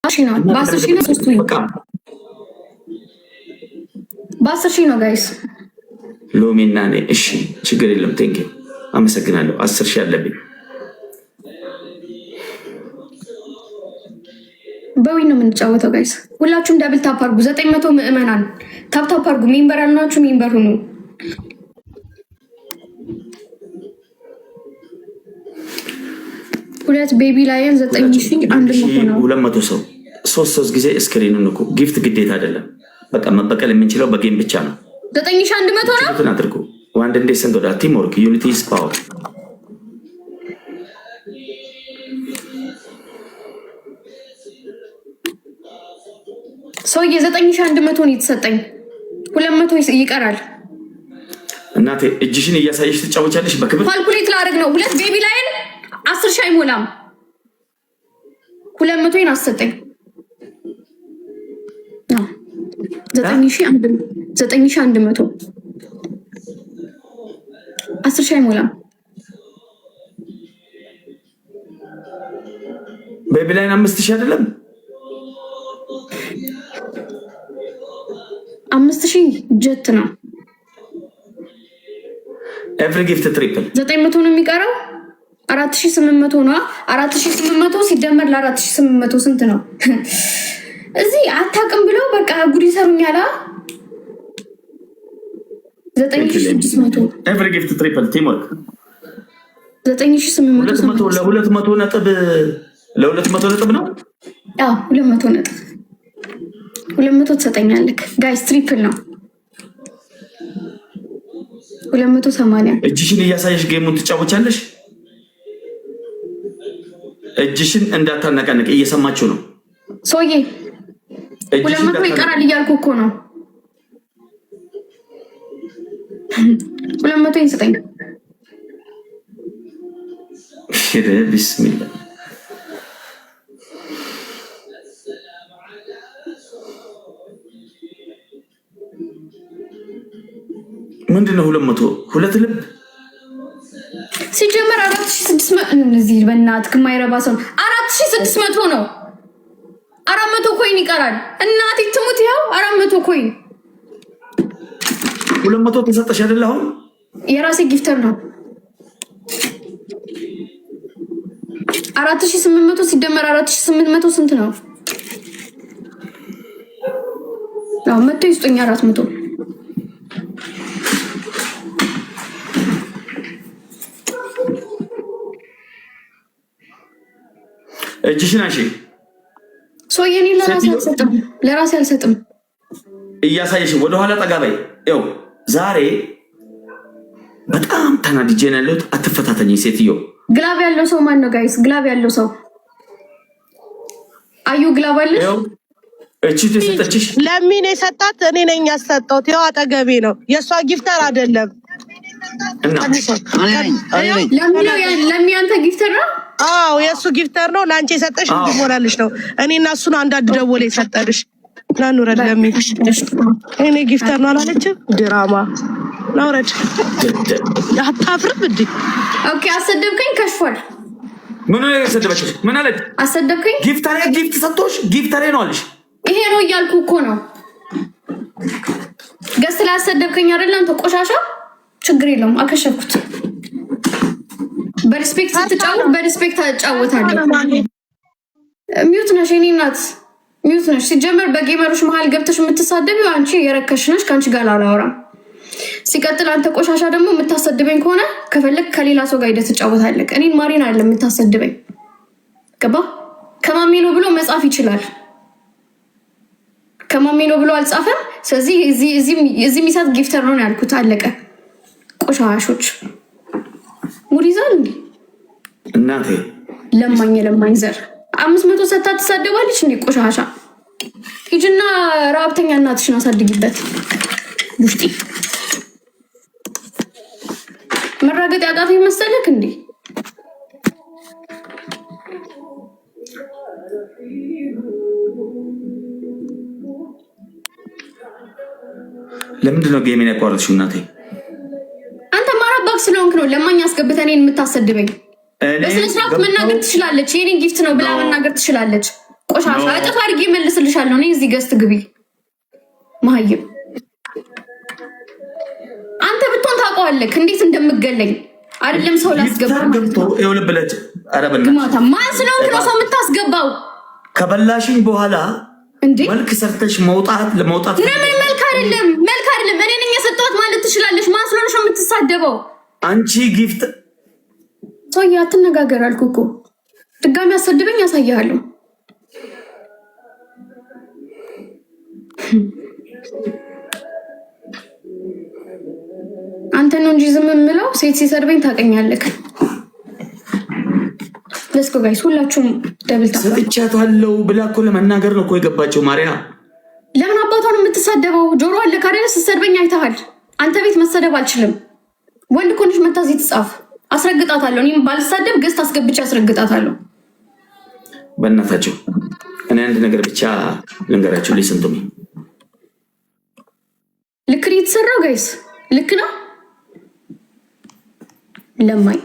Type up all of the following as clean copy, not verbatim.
ነው በ10 ሺህ ነው ሶስቱ በ10 ሺህ ነው ጋይስ ሎሚና እኔ እሺ ችግር የለም ቴንክ ዩ አመሰግናለሁ 10 ሺህ አለብኝ በዊን ነው የምንጫወተው ጋይስ ሁላችሁም ዳብል ታፕ አድርጉ 900 ምዕመናን ታፕ ታፕ አድርጉ ሜምበር ያልናችሁ ሜምበር ሁኑ ሁለት ቤቢ ላየን 9100 ነው 200 ሰው ሶስት ጊዜ ስክሪኑን እኮ ጊፍት ግዴታ አይደለም በቃ መበቀል የምንችለው በጌም ብቻ ነው 9100 ነው ተናድርጉ ዋንድ እንደ ሰንዶ ዳ ቲም ወርክ ዩኒቲ ኢዝ ፓወር ሰውዬ 9100 ነው የተሰጠኝ 200 ይቀራል እናቴ እጅሽን እያሳየሽ ትጫወቻለሽ በክብር ካልኩሌት ላደርግ ነው ሁለት ቤቢ ላይን 10 ሺህ አይሞላም 200 ይን አሰጠኝ 9100 10 ሺህ አይሞላም ቤቢ ላይን 5000 አይደለም 5000 ጀት ነው ኤቭሪ ጊፍት ትሪፕል 900 ነው የሚቀረው 4800 ነው 4800 ሲደመር ለ4800 ስንት ነው እዚህ አታውቅም ብለው በቃ ጉድ ይሰሩኛል 9600 ኤቭሪ ጊፍት ትሪፕል ቲም ወርክ 9800 ለ200 ነጥብ ለ200 ነጥብ ነው 200 ነጥብ 200 ትሰጠኛለህ ጋይስ ትሪፕል ነው 280 እጅሽን እያሳየሽ ጌሙን ትጫወቻለሽ እጅሽን እንዳታነቃነቅ እየሰማችሁ ነው ሶዬ 200 ይቀራል እያልኩ እኮ ነው 200 ይሰጠኝ ቢስሚላህ ምንድነው 200 ሁለት ልብ ሲጀመር 4600 እነዚህ በእናትህ የማይረባ ሰው 4600 ነው 400 ኮይን ይቀራል እናቴ ትሙት ያው 400 ኮይን 200 ተሰጠሽ አይደል አሁን የራሴ ጊፍተር ነው 4800 ሲደመር 4800 ስንት ነው ያው መቶ ይስጡኝ 400 እጅሽን አንሺ ሶየኔ ለራሴ አልሰጥም እያሳየሽ ወደ ኋላ ጠጋ በይ ያው ዛሬ በጣም ተናድጄ ነው ያለሁት አትፈታተኝ ሴትዮ ግላብ ያለው ሰው ማን ነው ጋይስ ግላብ ያለው ሰው አዩ ግላብ አለሽ እቺ ተሰጠችሽ ለሚኔ ሰጣት እኔ ነኝ ያሰጣሁት ያው አጠገቤ ነው የሷ ጊፍተር አይደለም እና ለሚ አንተ ጊፍተር ነው አዎ የሱ ጊፍተር ነው ላንቺ የሰጠሽ እንዲሞላልሽ ነው እኔና እሱን አንዳንድ ደወለ የሰጠልሽ ናኑረድ ለሚ እኔ ጊፍተር ነው አላለችም ድራማ ናውረድ ያታፍርም እንዴ ኦኬ አሰደብከኝ ከሽፏል ምን ነው ያሰደበችሽ ምን አለች አሰደብከኝ ጊፍተር ጊፍት ሰጥቶሽ ጊፍተር ነው አለሽ ይሄ ነው እያልኩ እኮ ነው ገስ ላይ አሰደብከኝ አይደል አንተ ቆሻሻ ችግር የለውም አከሸፍኩት በሪስፔክት ስትጫወት በሪስፔክት አጫወታለሁ ሚውት ነሽ የኔ እናት ሚውት ነሽ ሲጀመር በጌመሮች መሃል ገብተሽ የምትሳደቢው አንቺ የረከሽ ነሽ ካንቺ ጋር አላወራም ሲቀጥል አንተ ቆሻሻ ደግሞ የምታሰድበኝ ከሆነ ከፈለክ ከሌላ ሰው ጋር ሄደህ ትጫወታለህ እኔን ማሪን አይደለም የምታሰድበኝ ገባ ከማሜ ነው ብሎ መጻፍ ይችላል ከማሜ ነው ብሎ አልጻፈም ስለዚህ እዚህ ሚሳት ጊፍተር ነው ያልኩት አለቀ ቆሻሾች ሙሪዛል እንዴ እናቴ ለማኝ ዘር 500 ሰታ ተሳደባለች እንዴ ቆሻሻ ሂጂና ራብተኛ እናትሽን አሳድጊበት ቡሽቲ መራገጥ ያቃተኝ መሰለክ እንዴ ለምንድነው ጌሜን ያቋረጥሽው እናቴ አንተ ማራባክ ስለሆንክ ነው ለማኝ አስገብተህ እኔን የምታሰድበኝ በስነ ስርዓት መናገር ትችላለች የኔን ጊፍት ነው ብላ መናገር ትችላለች ቆሻሻ እጥፍ አድርጌ መልስልሻለሁ። እኔ እዚህ ገዝት ግቢ ማህይም አንተ ብትሆን ታውቀዋለህ እንዴት እንደምገለኝ አይደለም ሰው ላስገባ ማለት ነው። ይኸውልህ አረበና ግማታ ማን ስለሆንክ ነው ሰው የምታስገባው? ከበላሽኝ በኋላ እንዴ መልክ ሰርተሽ ለመውጣት ለምን መልክ አይደለም እኔ ነኝ የሰጠሁት ማለት ትችላለሽ። ማን ስለሆንሽ ነው የምትሳደበው? አንቺ ጊፍት ሰው አትነጋገር አልኩህ እኮ ድጋሚ አሰድበኝ ያሳያለሁ። አንተ ነው እንጂ ዝም የምለው ሴት ሲሰርበኝ ታውቀኛለህ። ለስኮ ጋይስ ሁላችሁም ደብል ታፕ ሰጥቻታለሁ ብላ እኮ ለመናገር ነው እኮ የገባቸው። ማርያ ለምን አባቷ ነው የምትሳደበው? ጆሮ አለ ካደለ ስትሰርበኝ አይተሃል። አንተ ቤት መሰደብ አልችልም። ወንድ ኮንሽ መታዚ ትጻፍ አስረግጣታለሁ። እኔም ባልሳደብ ገዝት አስገብቼ አስረግጣታለሁ። በእናታችሁ እኔ አንድ ነገር ብቻ ልንገራችሁ። ሊስንቱም ልክ ነው የተሰራው ጋይስ ልክ ነው። ለማይ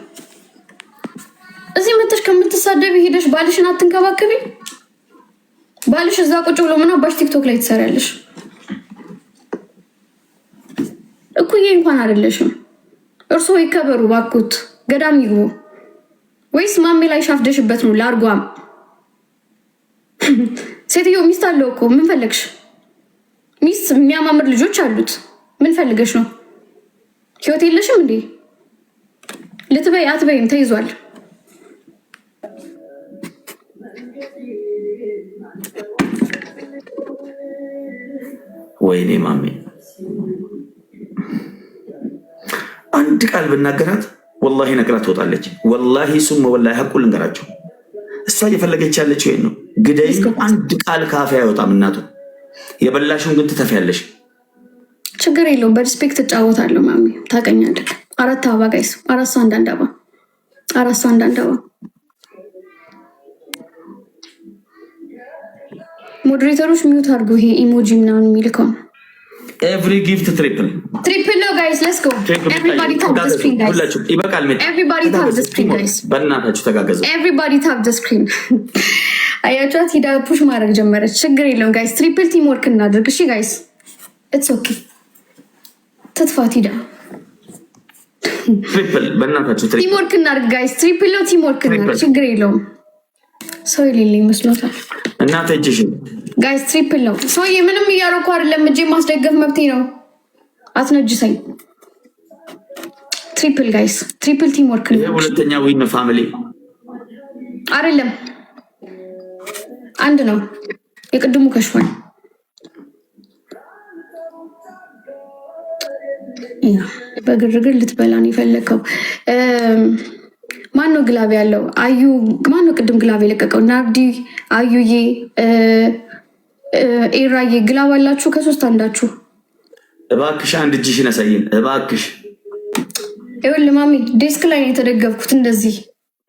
እዚህ መተሽ ከምትሳደቢ ሄደሽ ባልሽን አትንከባከቢ። ባልሽ እዛ ቁጭ ብሎ ምን አባሽ ቲክቶክ ላይ ትሰሪያለሽ? እኩዬ እንኳን አይደለሽም። እርስዎ ይከበሩ ባኩት፣ ገዳም ይግቡ። ወይስ ማሜ ላይ ሻፍደሽበት ነው? ላርጓም ሴትዮ ሚስት አለው እኮ ምን ፈለግሽ? ሚስት የሚያማምር ልጆች አሉት። ምን ፈልገሽ ነው? ህይወት የለሽም እንዴ? ልትበይ አትበይም ተይዟል። ወይኔ ማሜ አንድ ቃል ብናገራት ወላሂ ነቅላት ትወጣለች። ወላሂ ሱም ወላሂ ሐቁ ልንገራቸው። እሷ እየፈለገች ያለች ወይ ነው ግደይ። አንድ ቃል ካፌ አይወጣም። እናቱ የበላሽውን ግን ትተፊያለሽ። ችግር የለውም። በሪስፔክት እጫወታለሁ ማሚ ታውቀኛለህ። 4 አበባ ጋይስ 4 ሰው አንዳንድ አበባ 4 ሰው አንዳንድ አበባ። ሞዴሬተሮች ሚውት አድርጉ። ይሄ ኢሞጂ ምናምን የሚልከው ኤቭሪ ጊፍት ትሪፕል ነው ጋይስ ሌትስ ጎ ኤቭሪባዲ ታፕ ዘ ስክሪን ጋይስ። ሁላችሁ ይበቃል። ኤቭሪባዲ ታፕ ዘ ስክሪን ጋይስ። በእናታችሁ ተጋገዙ። ኤቭሪባዲ ታፕ ዘ ስክሪን። አያቻት ሂዳ ፑሽ ማድረግ ጀመረች። ችግር የለውም ጋይስ። ትሪፕል ቲም ወርክ እናድርግ። እሺ ጋይስ ኢትስ ኦኬ። ትጥፋት ሂዳ ትሪፕል በእናታችሁ ቲም ወርክ እናድርግ ጋይስ። ትሪፕል ነው ቲም ወርክ እናድርግ። ችግር የለውም። ሰው የሌለኝ መስሎታል እናንተ እጅሽን ጋይስ። ትሪፕል ነው ሰውዬ። ምንም እያደረኩ አይደለም። እጄ ማስደገፍ መብቴ ነው። አትነጅሰኝ። ትሪፕል ጋይስ ትሪፕል ቲም ወርክ ነው። ሁለተኛ ዊን ፋሚሊ አይደለም አንድ ነው። የቅድሙ ከሽፏል። በግርግር ልትበላን የፈለከው ማነው? ግላብ ያለው አዩ ማነው? ቅድም ግላብ የለቀቀው ናርዲ፣ አዩዬ፣ ኤራዬ ግላብ አላችሁ? ከሶስት አንዳችሁ እባክሽ አንድ እጅሽን ያሳየን እባክሽ። ይኸውልህ ማሚ ዴስክ ላይ ነው የተደገፍኩት እንደዚህ።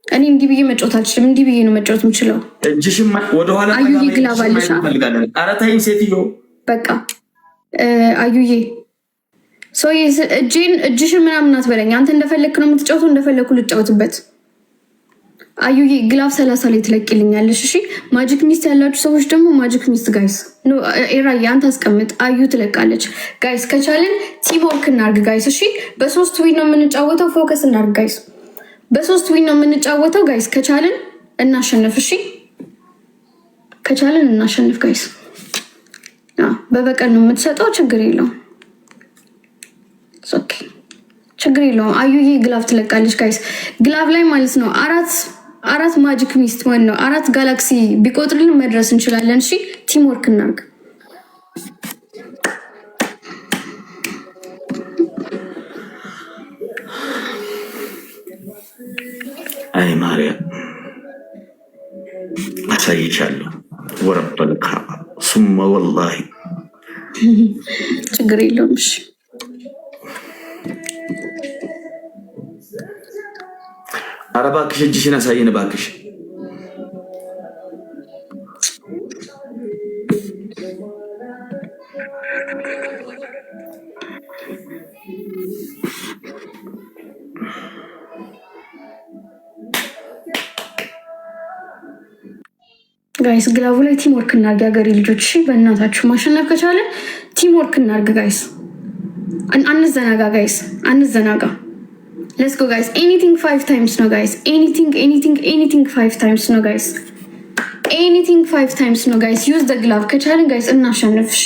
እኔ እንዲህ ብዬ መጫወት አልችልም። እንዲህ ብዬ ነው መጫወት የምችለው። እጅሽን ወደኋላ አዩዬ ግላብ አለሽ? ኧረ ተይኝ ሴትዮ። በቃ አዩዬ ሰው እጅሽን ምናምን አትበለኝ። አንተ እንደፈለክ ነው የምትጫወተው፣ እንደፈለኩ ልጫወትበት። አዩዬ ግላፍ 30 ላይ ትለቅልኛለሽ። እሺ ማጂክ ሚስት ያላችሁ ሰዎች ደግሞ ማጂክ ሚስት ጋይስ ኤራዬ አንተ አስቀምጥ። አዩ ትለቃለች ጋይስ። ከቻልን ቲም ወርክ እናርግ ጋይስ። እሺ በሶስት ዊን ነው የምንጫወተው። ፎከስ እናርግ ጋይስ። በሶስት ዊን ነው የምንጫወተው ጋይስ። ከቻልን እናሸንፍ። እሺ ከቻልን እናሸንፍ ጋይስ። በበቀል ነው የምትሰጠው። ችግር የለውም ኦኬ ችግር የለውም። አዩዬ ግላፍ ትለቃለች ጋይስ። ግላፍ ላይ ማለት ነው አራት ማጂክ ሚስት ማለት ነው 4 ጋላክሲ ቢቆጥርልን መድረስ እንችላለን። እሺ ቲም ወርክ እናርግ። አይ ማርያም አሳይቻለሁ። ወረበል ካባ ሱመ ወላሂ ችግር የለውም። እሺ ኧረ እባክሽ እጅሽን አሳየን እባክሽ። ጋይስ ግላቡ ላይ ቲም ወርክ እናርግ ያገሬ ልጆች። እሺ በእናታችሁ ማሸነፍ ከቻለ ቲም ወርክ እናርግ ጋይስ። አንዘናጋ ጋይስ፣ አንዘናጋ። ሌትስ ጎ ጋይስ። ኤኒቲንግ 5 ታይምስ ነው ጋይስ። ኤኒቲንግ 5 ታይምስ ነው ጋይስ። ኤኒቲንግ 5 ታይምስ ነው ጋይስ። ዩዝ ዘ ግላቭ ከቻለን ጋይስ እናሸንፍ። እሺ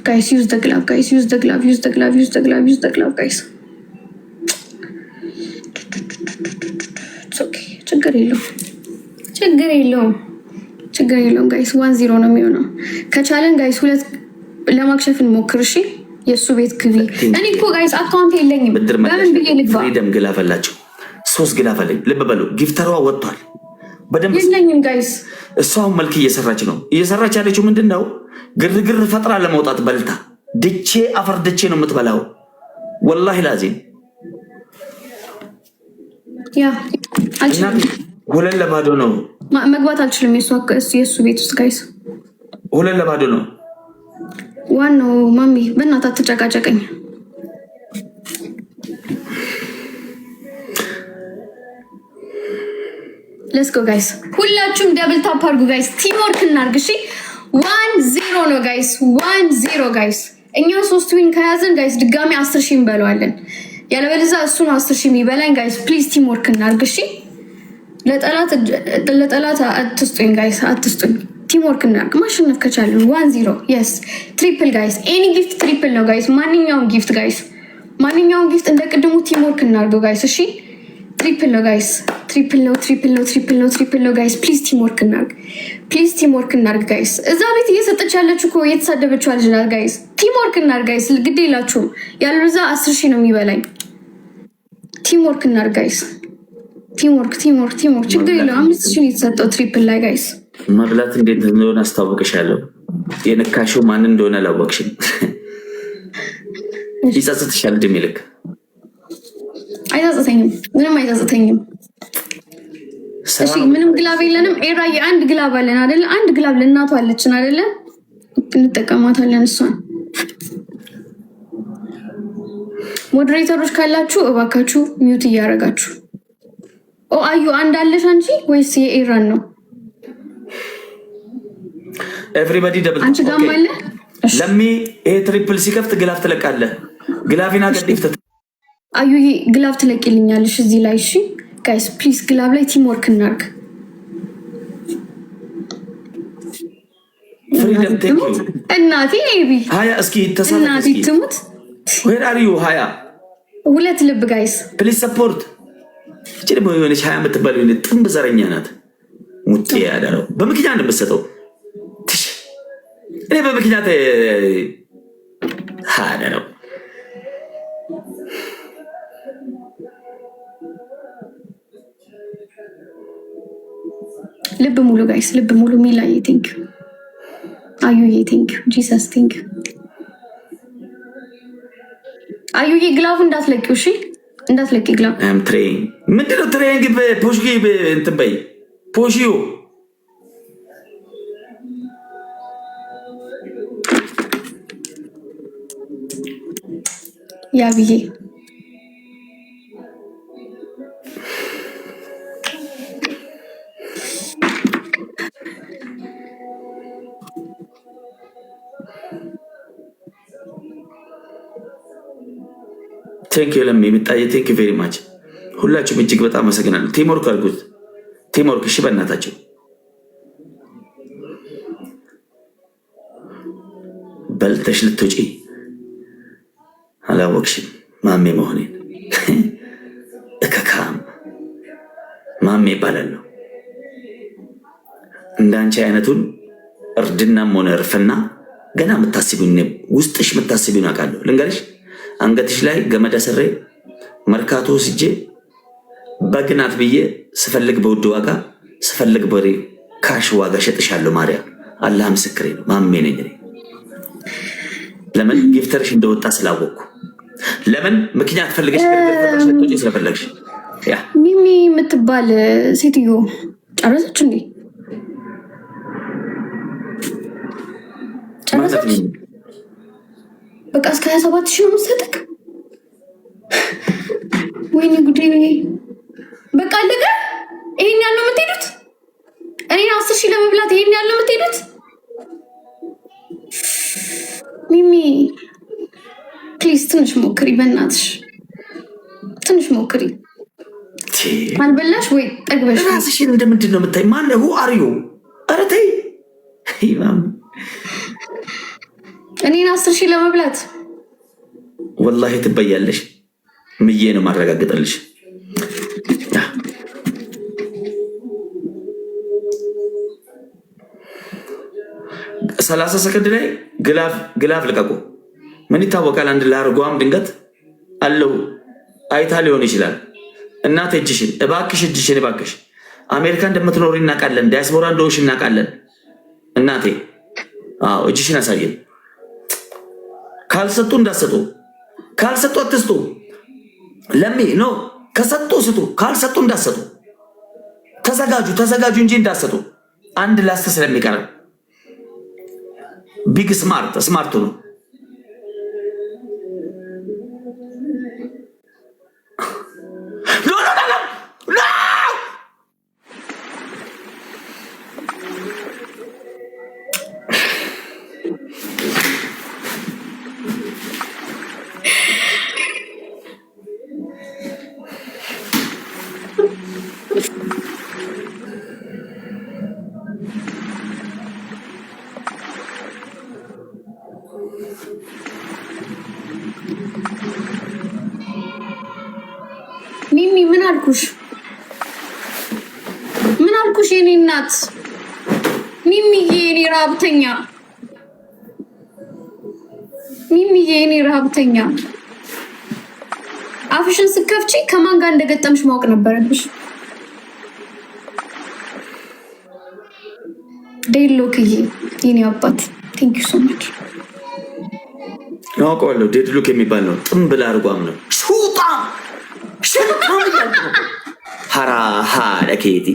ጋይስ ዩዝ ዘ ግላቭ ጋይስ፣ ዩዝ ዘ ግላቭ፣ ዩዝ ዘ ግላቭ፣ ዩዝ ዘ ግላቭ፣ ዩዝ ዘ ግላቭ ጋይስ። ችግር የለውም ጋይስ። 1-0 ነው የሚሆነው። ከቻለን ጋይስ 2 ለማክሸፍ እንሞክር። እሺ የእሱ ቤት ግቢ። እኔ እኮ ጋይስ አካውንት የለኝም። በምን ብዬ ልግባ? ፍሪደም ግላፍ አላቸው። 3 ግላፍ አለኝ። ልብ በሉ ጊፍተሯ ወጥቷል። በደንብ የለኝም ጋይስ። እሷን መልክ እየሰራች ነው። እየሰራች ያለችው ምንድን ነው? ግርግር ፈጥራ ለመውጣት በልታ ድቼ አፈር ድቼ ነው የምትበላው። ወላሂ ላዚም ያ አልችልም። 2-0 ነው። መግባት አልችልም የእሱ ቤት ውስጥ ጋይስ። 2-0 ነው። ዋናው ማሚ በእናትህ አትጨቃጨቀኝ። ሌትስ ጎ ጋይስ። ሁላችሁም ደብል ታፕ አድርጉ ጋይስ። ቲም ወርክ እናርግ። እሺ 1-0 ነው ጋይስ። 1-0 ጋይስ። እኛ 3 ዊን ከያዘን ጋይስ ድጋሚ 10,000 እንበለዋለን። ያለበለዚያ እሱን 10,000 የሚበላኝ ጋይስ። ፕሊዝ ቲም ወርክ እናርግ። እሺ ለጠላት አትስጡኝ ጋይስ፣ አትስጡኝ። ቲም ወርክ እናርግ። ማሸነፍ ከቻለን 1-0 የስ። ትሪፕል ጋይስ። ኤኒ ጊፍት ትሪፕል ነው ጋይስ። ማንኛውም ጊፍት ጋይስ፣ ማንኛውም ጊፍት እንደ ቅድሙ ቲም ወርክ እናርገው ጋይስ። እሺ ትሪፕል ነው ጋይስ። ትሪፕል ነው ጋይስ። ፕሊዝ ቲም ወርክ እናርግ። ፕሊዝ ቲም ወርክ እናርግ ጋይስ። እዛ ቤት እየሰጠች ያለች እኮ እየተሳደበችው ልጅ ናት ጋይስ። ቲም ወርክ እናርግ ጋይስ። ግድ የላችሁም። ያለበለዚያ 10,000 ነው የሚበላኝ። ቲም ወርክ እናርግ ጋይስ። ቲም ወርክ። ችግር የለው። 5,000 የተሰጠው ትሪፕል ላይ ጋይስ። መብላት እንዴት እንደሆነ አስታወቅሻለሁ። የነካሽው ማን እንደሆነ አላወቅሽም። ይጸጽትሻል። እድሜ ልክ አይጸጽተኝም፣ ምንም አይጸጽተኝም። እሺ ምንም ግላብ የለንም። ኤራዬ አንድ ግላብ አለን አይደለ? አንድ ግላብ ለእናቷ አለችን አይደለ? እንጠቀማታለን እሷን። ሞዴሬተሮች ካላችሁ እባካችሁ ሚውት እያደረጋችሁ። አዩ አንድ አለሽ አንቺ ወይስ የኤራን ነው? ኤቭሪባዲ ደብል አንቺ ጋም አለ። ለሚ ይሄ ትሪፕል ሲከፍት ግላፍ ትለቃለህ። ግላፊና ገዲፍት አዩ ግላፍ ትለቂልኛለሽ እዚህ ላይ። እሺ ጋይስ ፕሊዝ ግላብ ላይ ቲም ወርክ እናርግ። ፍሪደም ቴክ ዩ እናቴ ኤቢ ሃያ እስኪ ተሳተፍ። እናቴ ትሙት። ዌር አር ዩ ሃያ 2 ልብ ጋይስ ፕሊዝ ሰፖርት። እቺ ደግሞ የሆነች ሃያ የምትባል የሆነ ጥንብ ዘረኛ ናት። ሙጤ ያዳረው በምክንያት ነው የምትሰጠው። እኔ በምክንያት ሃዳ ነው። ልብ ሙሉ ጋይስ፣ ልብ ሙሉ። ሚላዬ ቴንክ ዩ፣ አዩዬ ቴንክ ዩ፣ ጂሰስ ቴንክ ዩ። አዩዬ ግላፍ እንዳትለቂው እሺ፣ እንዳትለቂ ግላፍ። ትሬን ምንድነው? ትሬን ፖሽ እንትን በይ ፖሽዩ ያ ብዬ ቴንክ ዩ ለሚ የሚጣየ ቴንክ ዩ ቬሪ ማች። ሁላችሁም እጅግ በጣም አመሰግናለሁ። ቲምወርክ አድርጉት። ቲምወርክ እሺ፣ በእናታቸው በልተሽ ልትወጪ አላወቅሽም ማሜ መሆኔን። እከካም ማሜ ይባላለሁ። እንዳንቺ አይነቱን እርድናም ሆነ እርፍና ገና የምታስቢውን ውስጥሽ የምታስቢውን አውቃለሁ። ልንገርሽ፣ አንገትሽ ላይ ገመድ አስሬ መርካቶ ስጄ በግናት ብዬ ስፈልግ በውድ ዋጋ ስፈልግ በሬ ካሽ ዋጋ ሸጥሻለሁ። ማርያም አላህ ምስክሬ ነው። ማሜ ነኝ እኔ። ለምን ጊፍተርሽ እንደወጣ ስላወቅኩ፣ ለምን ምክንያት ፈልገሽ ሸጦች ስለፈለግሽ። ያ ሚሚ የምትባል ሴትዮ ጨረሰች እንዴ? ጨረሰች። በቃ እስከ 27,000 ነው የምትሰጥክ። ወይኔ ጉዴ! በቃ አለቀ። ይሄን ያለው የምትሄዱት እኔ 10 ሺህ ለመብላት ይሄን ያለው የምትሄዱት ሚሚ ፕሊዝ ትንሽ ሞክሪ፣ በእናትሽ ትንሽ ሞክሪ። አልበላሽ ወይ ጠግበሽ ራስሽን እንደምንድን ነው የምታይ? ማን ሁ አርዩ? ኧረ ተይ እኔን 10 ሺህ ለመብላት ወላሂ ትበያለሽ። ምዬ ነው ማረጋገጠልሽ። 30 ሰከንድ ላይ ግላፍ ልቀቁ። ምን ይታወቃል? አንድ ላርጓም ድንገት አለው አይታ ሊሆን ይችላል። እናት እጅሽን እባክሽ፣ እጅሽን እባክሽ። አሜሪካ እንደምትኖሪ እናውቃለን፣ ዲያስፖራ እንደሆንሽ እናውቃለን። እናቴ አዎ እጅሽን አሳየን። ካልሰጡ እንዳሰጡ፣ ካልሰጡ አትስጡ። ለሚ ኖ ከሰጡ ስጡ፣ ካልሰጡ እንዳሰጡ። ተዘጋጁ እንጂ እንዳሰጡ። አንድ ላስት ስለሚቀርብ ቢግ ስማርቱ ነው። ሚሚ ምን አልኩሽ? የኔ እናት ሚሚዬ፣ የኔ ረሀብተኛ ሚሚዬ፣ የኔ ረሀብተኛ። አፍሽን ስከፍቺ ከማን ጋር እንደገጠምሽ ማወቅ ነበረብሽ። ዴድሎክዬ፣ የኔ አባት ቴንክ ዩ ሶ ማች። አውቀዋለሁ። ዴድሎክ የሚባል ነው። ጥምብል አርጓም ነው። ሹጣ ሀራሃ ለኬቲ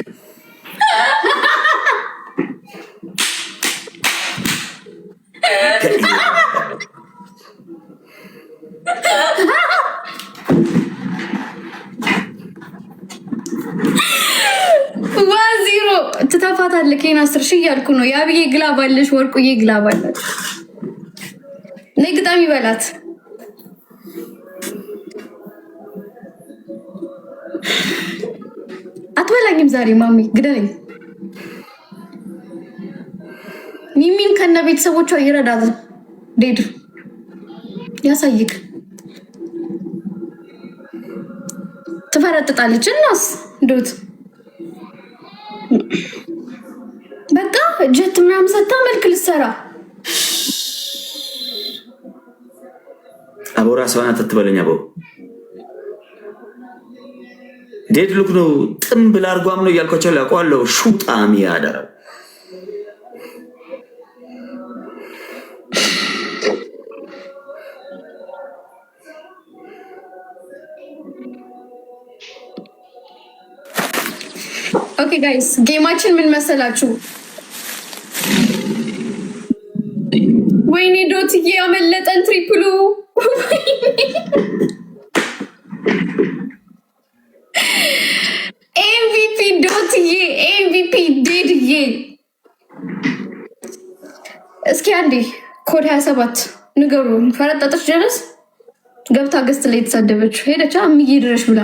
ዋዚሮ ትተፋታለህ። ከኔ 10 ሺህ እያልኩ ነው። የአብዬ ግላብ አለሽ፣ ወርቁዬ ግላብ አለሽ። ነይ ግጣሚ በላት። አትበላኝም ዛሬ ማሚ፣ ግደለኝ። ሚሚን ከነ ቤተሰቦቿ ይረዳት። ዴድ ያሳይክ ትፈረጥጣለች። እናስ ዶት በቃ ጀት ምናምን ሰታ መልክ ልትሰራ አቦ ራስዋን አትበለኝ። አቦ ዴድሎክ ነው። ጥምብል አርጓም ነው እያልኳቸው ላውቀዋለሁ። ሹጣሚ ያደረ ኦኬ ጋይስ፣ ጌማችን ምን መሰላችሁ? ወይኔ ዶትዬ ያመለጠን ትሪፕሉ። ኤምቪፒ ዶትዬ፣ ኤምቪፒ ዴድዬ። እስኪ አንዴ ኮድ 27 ንገሩ። ፈረጠጠች ጀለስ ገብታ ገስት ላይ የተሳደበች ሄደቻ እምዬ ድረሽ ብላ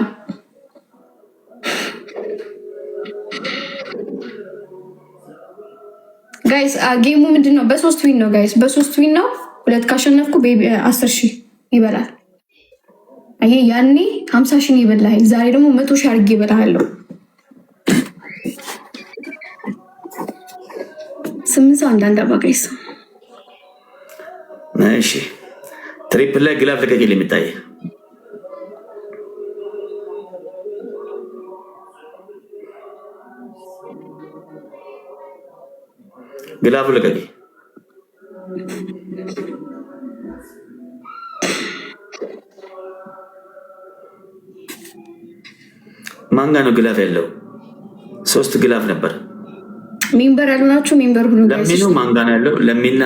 ጋይስ ጌሙ ምንድን ነው? በ3 ዊን ነው ጋይስ፣ በ3 ዊን ነው። 2 ካሸነፍኩ 10 ሺህ ይበላል። አይ ያኔ 50 ሺህ ይበላል። ዛሬ ደግሞ 100 ሺህ አድርጌ ይበላልው። 8 ሰው አንዳንድ አባጋይስ። እሺ ትሪፕል ላይ ግላፍ ለቀቂ ለሚታይ ግላፍ ለቀቂ ማንጋ ነው ግላፍ ያለው? 3 ግላፍ ነበር። ሜምበር ያልሆናችሁ ሜምበር ሁሉ ለሚኑ ማንጋ ነው ያለው? ለሚና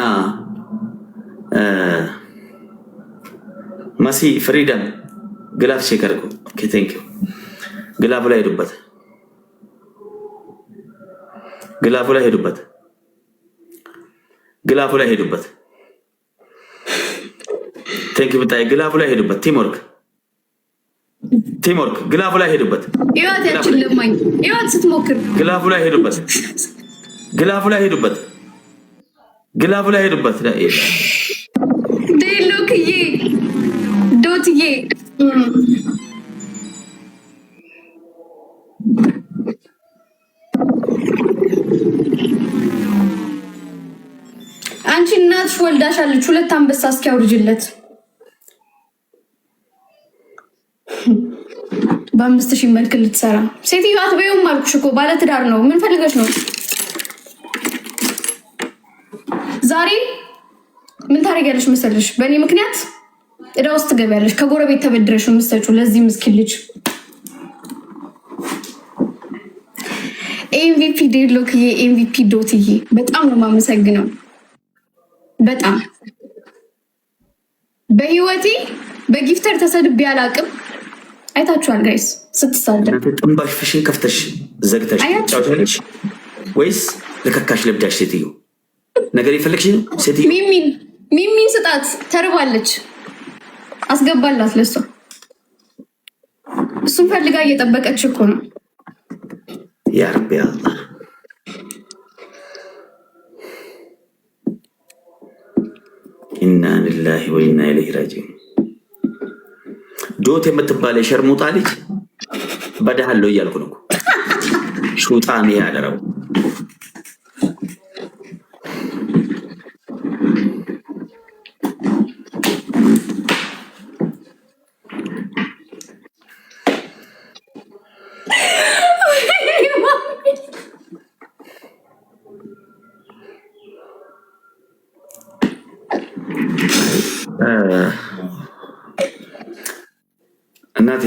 ማሲ ፍሪደም ግላፍ ቼክ አድርጉ። ኦኬ ቴንክ ዩ። ግላፍ ላይ ሄዱበት። ግላፉ ላይ ሄዱበት። ግላፉ ላይ ሄዱበት። ቴንክ ብታይ ግላፉ ላይ ሄዱበት። ቲምወርክ ግላፉ ላይ ሄዱበት። ይዋት ያችን ለማኝ ይዋት ስትሞክር ግላፉ ላይ ሄዱበት። ግላፉ ላይ ሄዱበት። ግላፉ ላይ ሄዱበት። ዴሎክዬ ዶትዬ አንቺ እናትሽ ወልዳሻለች። 2 አንበሳ እስኪያውርጅለት በ5000 መልክ ልትሰራ ሴትዮዋ አትበይውም አልኩሽ እኮ ባለትዳር ነው። ምን ፈልገሽ ነው? ዛሬ ምን ታደርጊያለሽ መሰለሽ? በእኔ ምክንያት እዳ ውስጥ ትገቢያለሽ። ከጎረቤት ተበድረሽ ነው የምትሰጪው ለዚህ ምስኪን ልጅ። ኤምቪፒ ዴሎክዬ ኤምቪፒ ዶትዬ በጣም ነው የማመሰግነው። በጣም በህይወቴ በጊፍተር ተሰድቤ አላቅም። አይታችኋል ጋይስ ስትሳደብ ጥንባሽ ፍሽን ከፍተሽ ዘግተሽ ጫውታለሽ ወይስ ለከካሽ ለብዳሽ? ሴትዮ ነገር ይፈልግሽ ነው። ሴትዮ ሚሚን ስጣት፣ ተርባለች። አስገባላት ለሷ። እሱን ፈልጋ እየጠበቀች እኮ ነው። ያ ረቢ አላህ ኢና ሊላሂ ወኢና ኢለይሂ ራጂዑን። ዶት የምትባል የሸርሙጣ ልጅ በዳህለው እያልኩ ነው። ሹጣን ያደረው እናቴ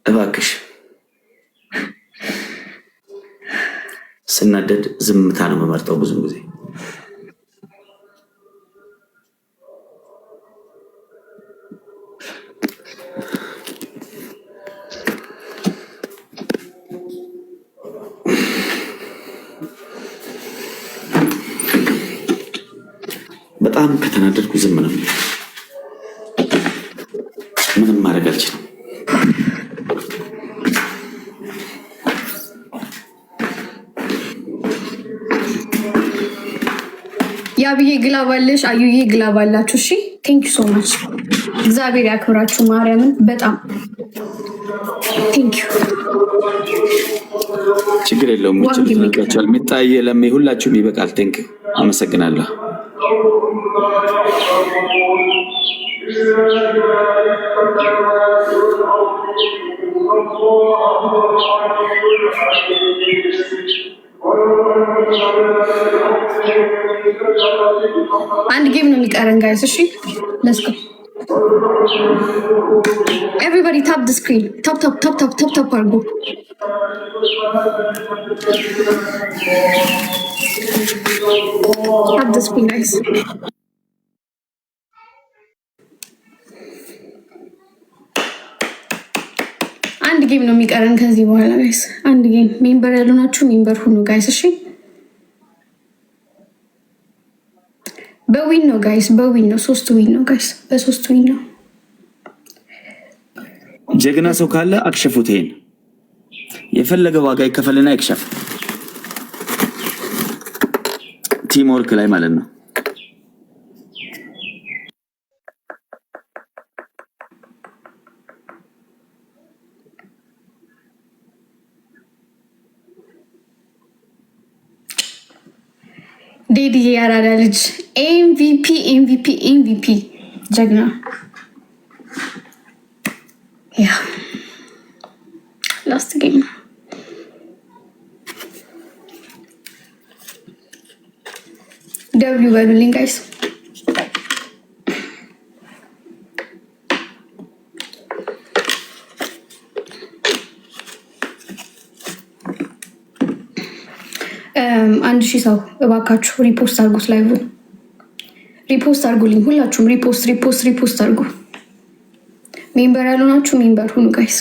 እባክሽ ስናደድ ዝምታ ነው የምመርጠው ብዙ ጊዜ። በጣም ከተናደድኩ ዝም ነው። ምንም ማድረግ አልችልም። ያብዬ ግላባለሽ፣ አዩዬ ግላባላችሁ። እሺ ቴንክ ዩ ሶ ማች። እግዚአብሔር ያክብራችሁ። ማርያምን በጣም ቴንክ ዩ። ችግር የለውም። ይችላል ሚጣዬ ለሚ ሁላችሁም ይበቃል። ቴንክ ዩ አመሰግናለሁ። አንድ ጌም ነው የሚቀረን ጋይስ። እሺ ሌትስ ጎ ኤቨሪባዲ ታፕ ዘ ስክሪን ታፕ ታፕ ታፕ ታፕ ታፕ ታፕ አድርጉ። ታፕ ዘ ስክሪን ጋይስ። አንድ ጌም ነው የሚቀረን ከዚህ በኋላ ጋይስ። አንድ ጌም። ሜምበር ያልሆናችሁ ሜምበር ሁኑ ጋይስ። እሺ በዊን ነው ጋይስ፣ በዊን ነው። 3 ዊን ነው ጋይስ፣ በ3 ዊን ነው። ጀግና ሰው ካለ አክሸፉት። ይሄን የፈለገ ዋጋ ይከፈልና ይክሸፍ። ቲም ወርክ ላይ ማለት ነው። ዴዲዬ ያራዳ ልጅ ኤምቪፒ ኤምቪፒ ኤምቪፒ ጀግና። ያ ላስት ጌም ነው። ደብሊው በሉልኝ ጋይስ። አንድ ሺህ ሰው እባካችሁ ሪፖስት አድርጉት። ላይቭ ሪፖስት አድርጉልኝ ሁላችሁም። ሪፖስት ሪፖስት ሪፖስት አድርጉ። ሜምበር ያልሆናችሁ ሜምበር ሁኑ ጋይስ።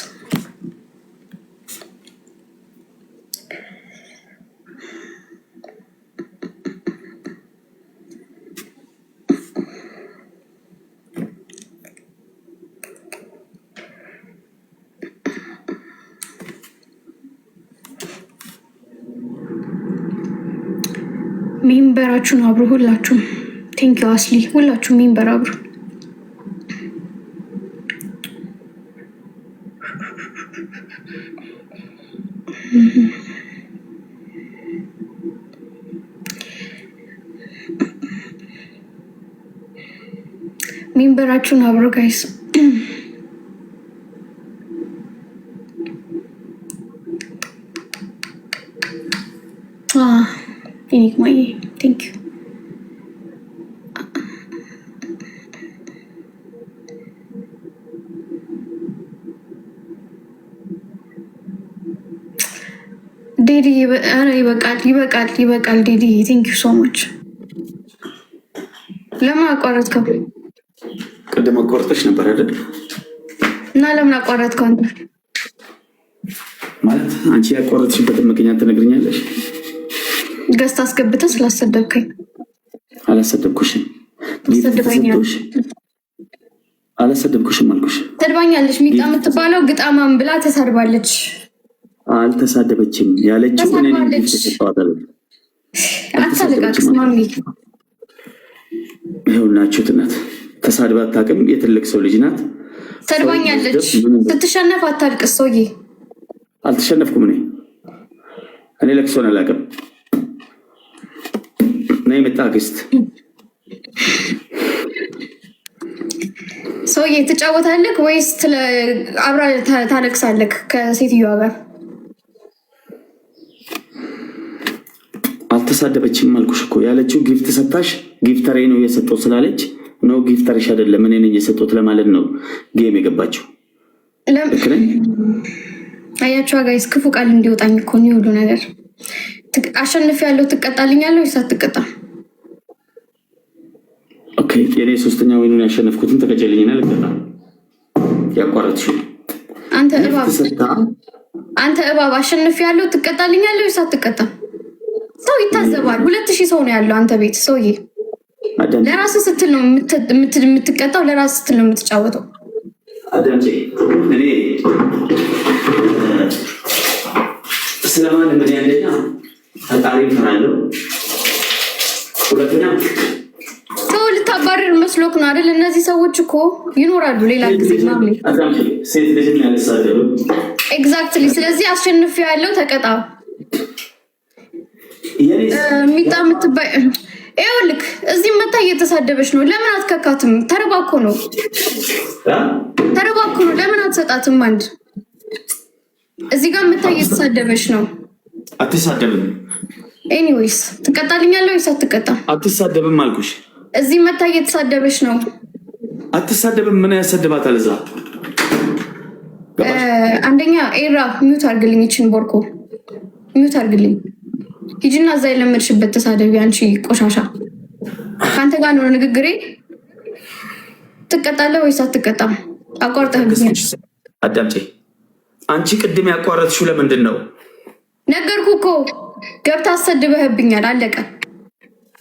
ሜምበራችሁን አብሩ ሁላችሁም። ቴንክ ዩ አስሊ ሁላችሁም ሜምበር አብሩ። ሜምበራችሁን አብሩ ጋይስ። Enigma, thank you. Didi, ይበቃል ዲዲ ቴንክ ዩ ሶ ማች። ለምን አቋረጥከው? ቅድም አቋርጠሽ ነበር አይደል? እና ለምን አቋረጥከው አንተ? ማለት አንቺ ያቋረጥሽበትን ምክንያት ትነግሪኛለሽ? ገስት አስገብተህ ስላሰደብከኝ። አላሰደብኩሽም። አላሰደብኩሽም አልኩሽ። ተድባኛለች። ሚጣ የምትባለው ግጣማም ብላ ተሳድባለች። አልተሳደበችም ያለችው እኔ ነኝ። አታለቃቅስ ማሚ። ይኸውላችሁ እናት ተሳድባ አታውቅም። የትልቅ ሰው ልጅ ናት። ተድባኛለች። ስትሸነፍ አታልቅስ ሰውዬ። አልተሸነፍኩም። እኔ ለቅሶን አላውቅም። ነይ መጣግስት ሰውዬ ትጫወታለህ ወይስ አብራ ታለቅሳለህ ከሴትዮዋ ጋር? አልተሳደበችም አልኩሽ እኮ። ያለችው ጊፍት ሰጣሽ፣ ጊፍተሬ ነው የሰጠው ስላለች ነው። ጊፍተርሽ አይደለም እኔ ነኝ የሰጠሁት ለማለት ነው ጌም የገባችው። አያችሁ ጋይስ፣ ክፉ ቃል እንዲወጣኝ እኮ ነው ሁሉ ነገር። አሸንፍ ያለው ትቀጣልኛለህ ወይስ አትቀጣም? ኦኬ የኔ ሶስተኛ ወይኑን ያሸነፍኩትን ተቀጨልኝና ልቀጣ። ያቋረጥሽው አንተ እባብ አሸንፍ ያለው ትቀጣልኛለህ ወይስ አትቀጣም? ሰው ይታዘባል። 2000 ሰው ነው ያለው አንተ ቤት ሰውዬ። ለራስህ ስትል ነው የምትቀጣው፣ ለራስህ ስትል ነው የምትጫወተው። አዳምጪ፣ እኔ ስለማን ምን ያለኛ ፈጣሪ ፈራለሁ። ሁለተኛ ሰው ልታባረር መስሎክ ነው አይደል? እነዚህ ሰዎች እኮ ይኖራሉ ሌላ ጊዜ ማምሌ። አዳምጪ፣ ሴት ልጅ ያለሳደሩ ኤግዛክትሊ። ስለዚህ አሸንፍ ያለው ተቀጣ። ሚጣ የምትባይ ይኸውልህ፣ እዚህ መታ እየተሳደበች ነው። ለምን አትከካትም? ተረባኮ ነው። ለምን አትሰጣትም? አንድ እዚህ ጋር መታ እየተሳደበች ነው። አትሳደብም። ኤኒዌይስ ትቀጣልኛለህ ወይስ አትቀጣም? አትሳደብም አልኩሽ። እዚህ መታ እየተሳደበች ነው። አትሳደብም። ምን ያሰድባታል? እዛ አንደኛ ኤራ ሚውት አርግልኝ፣ ይችን ቦርኮ ሚውት አርግልኝ። ሂጂና እዛ የለመድሽበት ተሳደቢ። አንቺ ቆሻሻ፣ ከአንተ ጋር ነው ንግግሬ። ትቀጣለህ ወይስ አትቀጣም? አቋርጠህ ጊዜ አዳምጪ። አንቺ ቅድም ያቋረጥሽው ለምንድን ነው? ነገርኩ እኮ ገብተህ አሰድበህብኛል። አለቀ።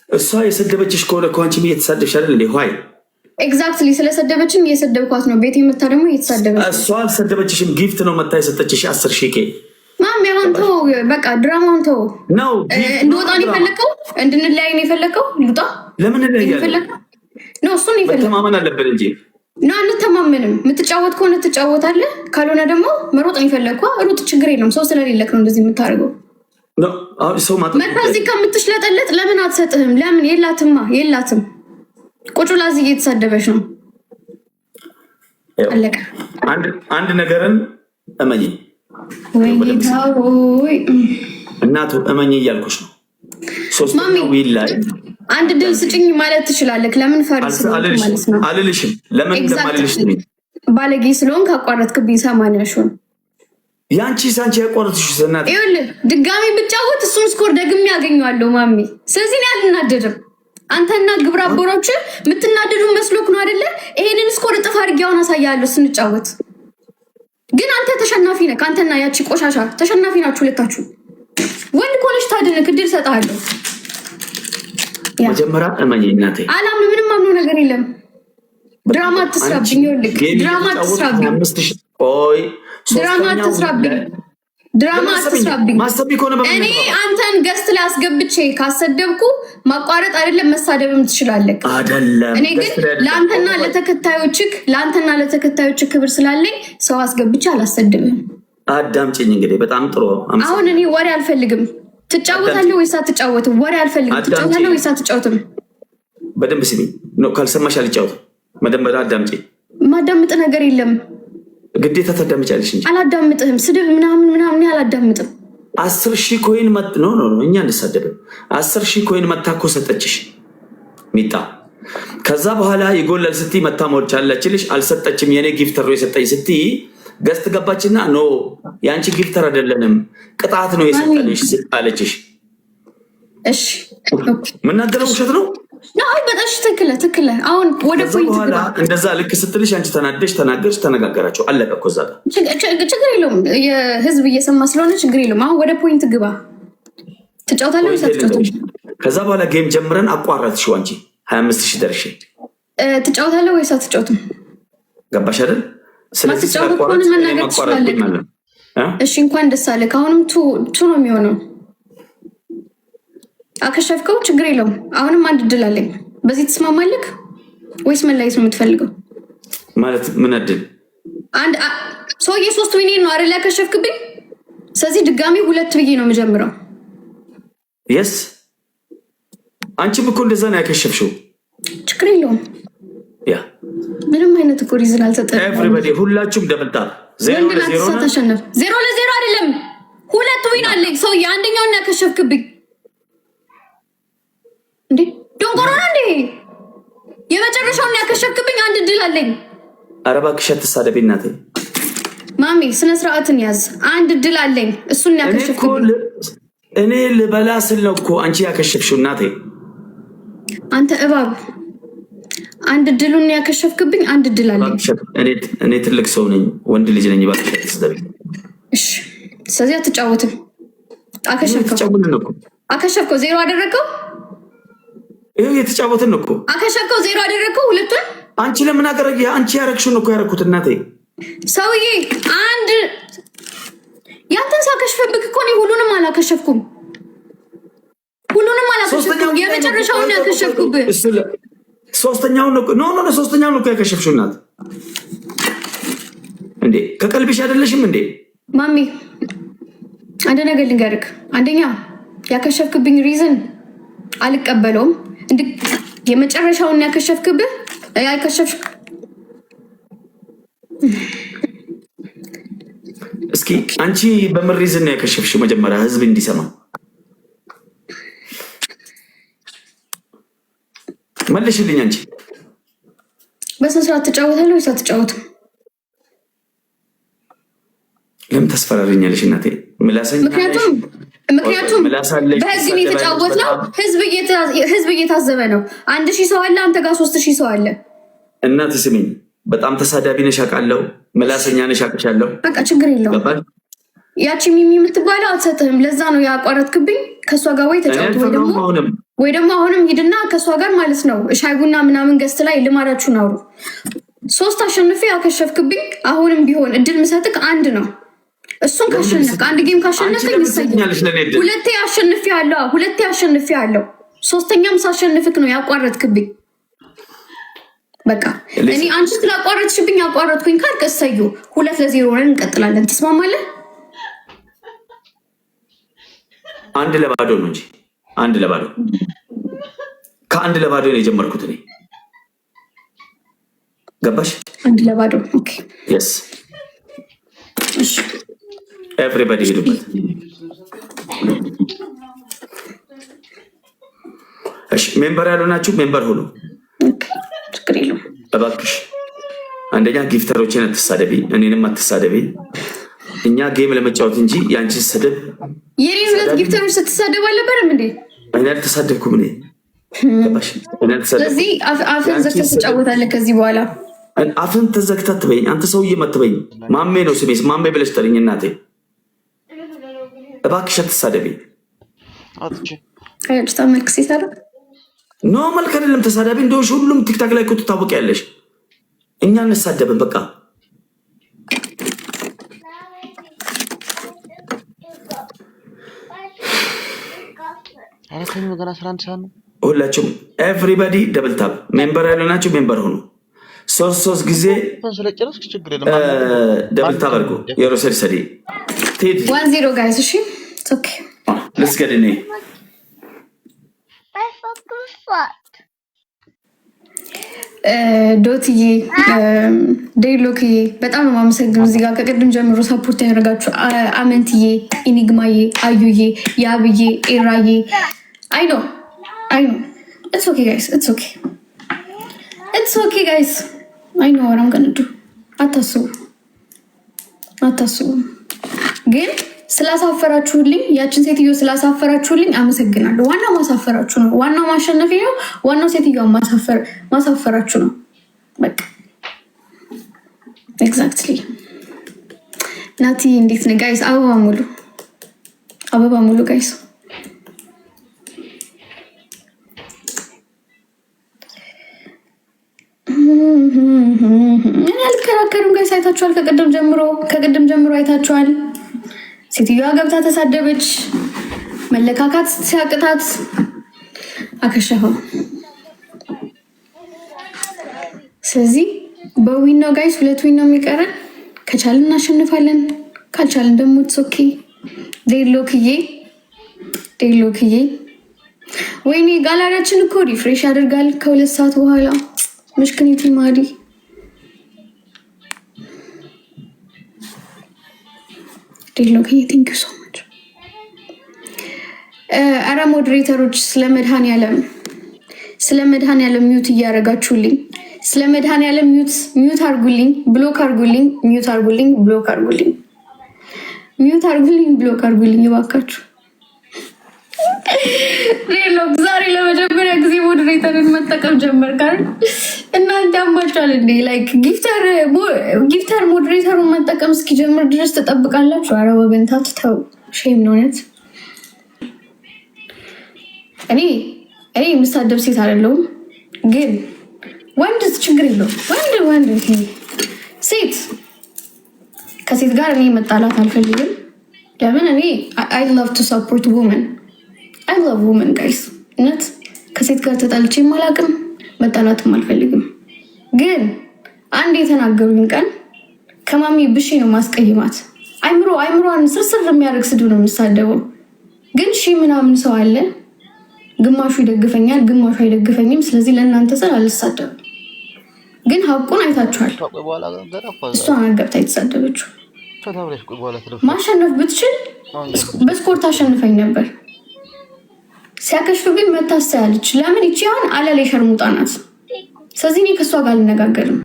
እሷ የሰደበችሽ ከሆነ እኮ አንቺም እየተሳደብሽ አይደል እንዴ? ሆይ ኤግዛክትሊ። ስለሰደበችም እየሰደብኳት ነው። ቤት የምታ ደግሞ እየተሳደበች። እሷ አልሰደበችሽም። ጊፍት ነው መታ የሰጠችሽ 10,000 ኬ። ማም ያሁን ተው፣ በቃ ድራማውን ተው ነው። እንድወጣ ነው የፈለከው? እንድንለያይ ነው የፈለከው? ልውጣ? ለምን እንለያለን? ነው እሱን ነው የፈለከው። መተማመን አለብን እንጂ ነው። አንተማመንም። የምትጫወት ከሆነ ትጫወታለህ፣ ካልሆነ ደግሞ መሮጥ ነው የፈለግከው። ሩጥ፣ ችግር የለም። ሰው ስለሌለክ ነው እንደዚህ የምታደርገው። ሰው መታ እዚህ ከምትሽለጠለጥ ለምን አትሰጥህም? ለምን? የላትም። ቁጭ ብላ እዚህ እየተሳደበች ነው። አለቀ። አንድ ነገርን እመኝ እናቱ፣ እመኝ እያልኩሽ ነው። ሶስተኛው ይላይ አንድ ድል ስጭኝ ማለት ትችላለህ። ለምን ፈርስ ማለት ነው? አልልሽም። ለምን እንደማልልሽ ባለጌ ስለሆንክ አቋረጥክብኝ። 80 ሺህ ያንቺ ሳንቺ ያቋረጥሽ ዘናት። ይኸውልህ ድጋሚ ብጫወት እሱን ስኮር ደግሜ ያገኘዋለሁ ማሚ። ስለዚህ ነው አልናደድም። አንተና ግብረ አበሮች የምትናደዱ መስሎክ ነው አይደለ? ይሄንን ስኮር እጥፍ አድርጌ አሁን አሳያለሁ ስንጫወት። ግን አንተ ተሸናፊ ነህ። አንተና ያቺ ቆሻሻ ተሸናፊ ናችሁ ሁለታችሁ። ወንድ ኮለሽ ታድነክ እድል እሰጥሃለሁ። መጀመሪያ እመኝ እናቴ። አላምንም። ምንም አምነው ነገር የለም። ድራማ አትስራብኝ። ይኸውልህ ድራማ አትስራብኝ። ድራማ አትስራብኝ። ማሰብ ከሆነ እኔ አንተን ገስት ላይ አስገብቼ ካሰደብኩ ማቋረጥ አይደለም መሳደብም ትችላለህ አይደለም። እኔ ግን ለአንተና ለተከታዮች ክብር ስላለኝ ሰው አስገብቼ አላሰድብም። አዳምጪኝ እንግዲህ በጣም ጥሩ። አሁን እኔ ወሬ አልፈልግም። ትጫወታለህ ወይስ አትጫወትም? ወሬ አልፈልግም። ትጫወታለህ ወይስ አትጫወትም? በደንብ ስሚ ነው። ካልሰማሽ አልጫወትም። መደመር አዳምጪ። ማዳምጥ ነገር የለም። ግዴታ ታዳምጫለሽ እንጂ አላዳምጥህም። ስድብ ምናምን አላዳምጥም። 10,000 ኮይን መጥ ነው እኛ እንሳደብም። 10,000 ኮይን መታ እኮ ሰጠችሽ ሚጣ። ከዛ በኋላ ይጎላል ስትይ መታ ሞልቻለችልሽ። አልሰጠችም። የኔ ጊፍተር ነው የሰጠኝ ስትይ ገስት ገባችና ኖ ያንቺ ጊፍተር አይደለንም ቅጣት ነው የሰጠንሽ አለችሽ። እሺ ምናገረው ውሸት ነው? አይ በጣም ትክክለ። አሁን ወደ ፖይንት በኋላ እንደዛ ልክ ስትልሽ አንቺ ተናደሽ ተናገርሽ፣ ተነጋገራችሁ፣ አለቀ እኮ እዛ ጋር። ችግር የለውም የህዝብ እየሰማ ስለሆነ ችግር የለውም። አሁን ወደ ፖይንት ግባ። ትጫወታለህ ወይስ አትጫወትም? ከዛ በኋላ ጌም ጀምረን አቋረጥሽው አንቺ 25,000 ደርሼ። ትጫወታለህ ወይስ አትጫወትም? ገባሽ አይደል? ስለዚህ ስለቆነ መናገር ትችላለህ። እሺ እንኳን ደስ አለህ። አሁንም ቱ ነው የሚሆነው። አከሸፍከው ችግር የለውም። አሁንም አንድ እድል አለኝ። በዚህ ትስማማለህ ወይስ መለያየት ነው የምትፈልገው? ማለት ምን እድል? አንድ ሰውዬ 3 ሚሊዮን ነው አይደል ያከሸፍክብኝ? ስለዚህ ድጋሚ 2 ብዬ ነው የምጀምረው። የስ አንቺም እኮ እንደዛ ነው ያከሸፍሽው። ችግር የለውም። ያ ምንም አይነት እኮ ሪዝን አልሰጠንም። ኤቭሪባዲ ሁላችሁም ደምጣ 0-0 ተሸነፍ። 0-0 አይደለም 2 ዊን አለኝ። ሰውዬ አንደኛውን ያከሸፍክብኝ እንዴ ዶንቆሮ ነው እንዴ? የመጨረሻውን ያከሸፍክብኝ አንድ እድል አለኝ። ኧረ እባክሽ አትሳደቢ እናቴ። ማሚ ስነ ስርዓትን ያዝ። አንድ እድል አለኝ። እሱን ያከሸፍክብኝ እኔ ልበላ ስል ነው እኮ አንቺ ያከሸፍሽው እናቴ። አንተ እባብ አንድ እድሉን ያከሸፍክብኝ አንድ እድል አለኝ። እኔ ትልቅ ሰው ነኝ፣ ወንድ ልጅ ነኝ። እባክሽ አትሳደቢ። እሺ ስለዚህ አትጫወትም። አከሸፍከው 0 አደረገው። ይሄ የተጫወትን እኮ አከሸፍከው 0 አደረገው። ሁለቱን አንቺ ለምን አገረግ? አንቺ ያረግሽውን እኮ ያረኩት እናቴ። ሰውዬ አንድ ያንተን ሳከሽፈብክ እኮ እኔ ሁሉንም አላከሸፍኩም። የመጨረሻውን ያከሸፍኩብህ ሶስተኛውን ነው ሶስተኛውን እኮ ያከሸፍሽው እናት እንዴ። ከቀልብሽ አይደለሽም እንዴ? ማሚ አንድ ነገር ልንገርክ። አንደኛ ያከሸፍክብኝ ሪዝን አልቀበለውም። የመጨረሻውን ያከሸፍክብህ ያከሸፍክ እስኪ አንቺ በምን ሪዝን ነው ያከሸፍሽው? መጀመሪያ ህዝብ እንዲሰማ መልሽልኝ። አንቺ በስነ ስርዓት ትጫወታለህ ወይስ አትጫወትም? ለምን ታስፈራሪኛለሽ እናቴ? ምክንያቱም በህግ የተጫወት ነው። ህዝብ እየታዘበ ነው። 1000 ሰው አለ፣ አንተ ጋር 3000 ሰው አለ። እናት ስሚኝ፣ በጣም ተሳዳቢ ነሽ አውቃለሁ። ምላሰኛ ነሽ አውቅሻለሁ። በቃ ችግር የለውም። ያቺ ሚሚ የምትባለው አትሰጥህም። ለዛ ነው ያቋረጥክብኝ። ከእሷ ጋር ወይ ተጫወት ወይ ደግሞ አሁንም ሂድና ከእሷ ጋር ማለት ነው ሻይ ቡና ምናምን ገዝት ላይ ልማዳችሁን አውሩ። 3 አሸንፌ ያከሸፍክብኝ። አሁንም ቢሆን እድል ምሰጥክ አንድ ነው። እሱን ካሸነፍክ አንድ ጌም ካሸነፍከኝ ይሰኛል። ሁለቴ አሸንፌ ያለው ሶስተኛም ሳሸንፍክ ነው ያቋረጥክብኝ። በቃ እኔ አንቺ ስላቋረጥሽብኝ ያቋረጥኩኝ ካልክ እሰዩ 2-0 ሆነን እንቀጥላለን። ትስማማለህ? 1-0 ነው እንጂ 1-0 ከ1-0 ነው የጀመርኩት እኔ። ገባሽ? 1-0 ኦኬ። የስ ኤቭሪባዲ ሄዱበት። እሺ ሜምበር ያልሆናችሁ ሜምበር ሁኑ። ችግር የለውም። እባክሽ አንደኛ ጊፍተሮችን አትሳደቢ፣ እኔንም አትሳደቢ። እኛ ጌም ለመጫወት እንጂ የአንቺን ስድብ የኔን ሁለት ጊፍተሮች ስትሳደብ አልነበረም እንዴ? እኔ አልተሳደብኩም። እኔ ገባሽ? ስለዚህ አፍን ዘግተህ ትጫወታለህ ከዚህ በኋላ። አፍን ተዘግተህ አትበይኝ አንተ ሰውዬ፣ አትበይኝ። ማሜ ነው ስሜስ፣ ማሜ ብለሽ ጠሪኝ እናቴ። እባክሽ አትሳደቢ። አያጭታ መልክ ሲሰራ ኖ መልክ አይደለም ተሳዳቢ እንደሆንሽ ሁሉም ቲክታክ ላይ እኮ ትታወቂያለሽ። እኛ እንሳደብን በቃ ሁላችሁም ኤቭሪባዲ ደብል ታፕ ሜምበር ያልሆናችሁ ሜምበር ሁኑ። ሶስት ጊዜ ደብል ታፕ አድርጎ የሮሰድ ሰዲ ቴድ 1-0 ጋይስ። እሺ ኦኬ ልስገድ እኔ ዶትዬ ዴሎክዬ በጣም ነው የማመሰግነው። እዚህ ጋር ከቅድም ጀምሮ ሰፖርት ያደረጋችሁ አመንትዬ፣ ኢኒግማዬ፣ አዩዬ፣ ያብዬ፣ ኤራዬ አይ ኖ ኢትስ ኦኬ ጋይስ ኢትስ ኦኬ ጋይስ አይ ኖ ወራም ገንዱ አታስቡ ግን ስላሳፈራችሁልኝ ያችን ሴትዮ ስላሳፈራችሁልኝ አመሰግናለሁ። ዋናው ማሳፈራችሁ ነው። ዋናው ማሸነፍ ነው። ዋናው ሴትዮዋን ማሳፈራችሁ ነው። በቃ ኤግዛክትሊ። ናቲ እንዴት ነህ ጋይስ? አበባ ሙሉ ጋይስ። እኔ አልከራከርም ጋይስ። አይታችኋል። ከቅድም ጀምሮ አይታችኋል። ሴትዮዋ ገብታ ተሳደበች። መለካካት ሲያቅታት አከሸፈው። ስለዚህ በዊን ነው ጋይስ፣ 2 ዊን ነው የሚቀረን። ከቻልን እናሸንፋለን፣ ካልቻልን ደግሞ ኦኬ። ዴሎክዬ ወይኔ ጋላሪያችን እኮ ሪፍሬሽ ያደርጋል ከ2 ሰዓት በኋላ ምሽክኒቲ ማዲ ዴሎክዬ ቴንክ ዩ ሶ ማች። አረ ሞዴሬተሮች ስለ መድኃኒዓለም ሚዩት እያደረጋችሁልኝ፣ ስለ መድኃኒዓለም ሚዩት አርጉልኝ፣ ብሎክ አርጉልኝ፣ ሚዩት አርጉልኝ፣ ብሎክ አርጉልኝ፣ ሚዩት አርጉልኝ፣ ብሎክ አርጉልኝ እባካችሁ። ዴሎክ ዛሬ ለመጀመሪያ ጊዜ ሞዴሬተርን መጠቀም ጀመርካል። እናንተ አማቻል እንዴ? ላይክ ጊፍተር ሞዴሬተሩን መጠቀም እስኪጀምር ድረስ ተጠብቃላችሁ? አረ ወገንታት ተው፣ ሼም ነው እውነት። እኔ የምሳደብ ሴት አይደለሁም፣ ግን ወንድ ችግር የለውም። ወንድ ሴት ከሴት ጋር እኔ መጣላት አልፈልግም። ለምን እኔ አይ ላቭ ቱ ሰፖርት ውመን አይ ላቭ ውመን ጋይስ። እውነት ከሴት ጋር ተጣልቼ አላውቅም፣ መጣላትም አልፈልግም። ግን አንድ የተናገሩኝ ቀን ከማሚ ብሼ ነው ማስቀይማት። አይምሮዋን ስርስር የሚያደርግ ስድብ ነው የምሳደበው። ግን ምናምን ሰው አለ፣ ግማሹ ይደግፈኛል፣ ግማሹ አይደግፈኝም። ስለዚህ ለእናንተ ስል አልሳደብም። ግን ሀቁን አይታችኋል። እሷን ገብታ የተሳደበችው ማሸነፍ ብትችል በስፖርት አሸንፈኝ ነበር። ሲያከሽፍ ግን መታሰያለች። ለምን? ይቺ አሁን አለሌ ሸርሙጣ ናት። ስለዚህ እኔ ከእሷ ጋር አልነጋገርም።